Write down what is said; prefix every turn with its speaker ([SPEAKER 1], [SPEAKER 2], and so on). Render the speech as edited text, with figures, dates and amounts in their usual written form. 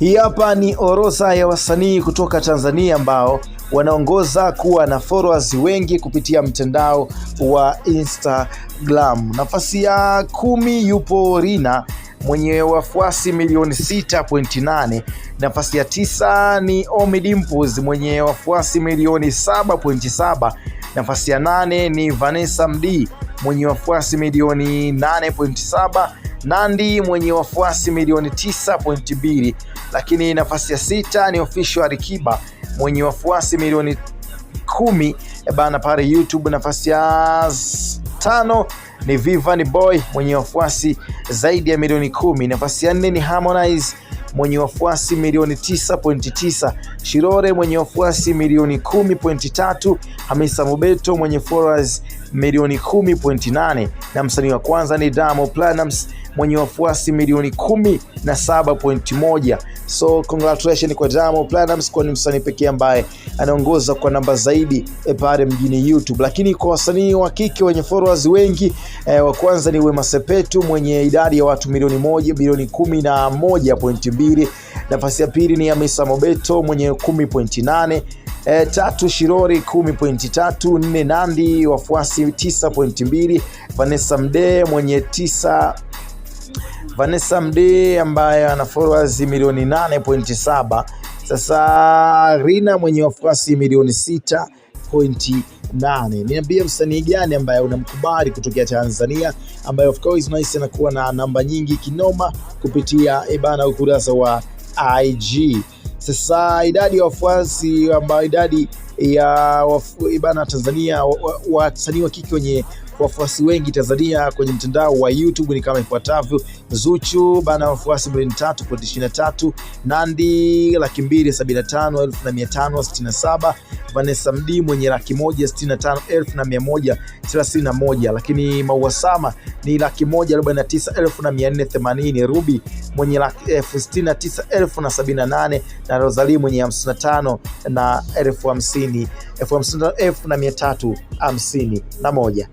[SPEAKER 1] Hii hapa ni orodha ya wasanii kutoka Tanzania ambao wanaongoza kuwa na followers wengi kupitia mtandao wa Instagram. Nafasi ya 10 yupo Rina mwenye wafuasi milioni 6.8. Nafasi ya 9 ni Ommy Dimpoz mwenye wafuasi milioni 7.7. Nafasi ya 8 ni Vanessa Mdee mwenye wafuasi milioni 8.7. Nandy mwenye wafuasi milioni 9.2. Lakini nafasi ya 6 ni Official Alikiba mwenye wafuasi milioni 10 bana pale YouTube. Nafasi ya 5 ni Vanny Boy mwenye wafuasi zaidi ya milioni 10. Nafasi ya 4 ni Harmonize mwenye wafuasi milioni 9.9. Shilole mwenye wafuasi milioni 10.3. Hamisa Mobeto mwenye followers milioni 10.8. na msanii wa kwanza ni Diamond Platnumz mwenye wafuasi milioni 17.1. So congratulations kwa Diamond Platnumz, kwa ni msanii pekee ambaye anaongoza kwa namba zaidi pale mjini YouTube. Lakini kwa wasanii wa kike wenye followers wengi, wa kwanza ni Wema Sepetu mwenye idadi ya watu milioni 11.2. Nafasi ya pili ni Hamisa Mobeto mwenye 10.8. 3 Shilole 10.3. 4 Nandy wafuasi 9.2. Vanessa Mdee ambaye ana followers milioni 8.7. Sasa Rina mwenye wafuasi milioni 6.8. Niambie msanii gani ambaye unamkubali kutokea Tanzania ambaye of course nice anakuwa na namba nyingi kinoma kupitia ukurasa wa IG. Sasa idadi ya wafuasi ambayo idadi ya Tanzania wasanii wa kike wenye wafuasi wengi Tanzania kwenye mtandao wa YouTube ni kama ifuatavyo: Zuchu bana wafuasi milioni 3.23. Nandy 275,567. Vanessa Mdee mwenye 165,131. Lakini Maua Sama ni 149,480. Ruby mwenye 69,078 na Rosalie mwenye 55,351.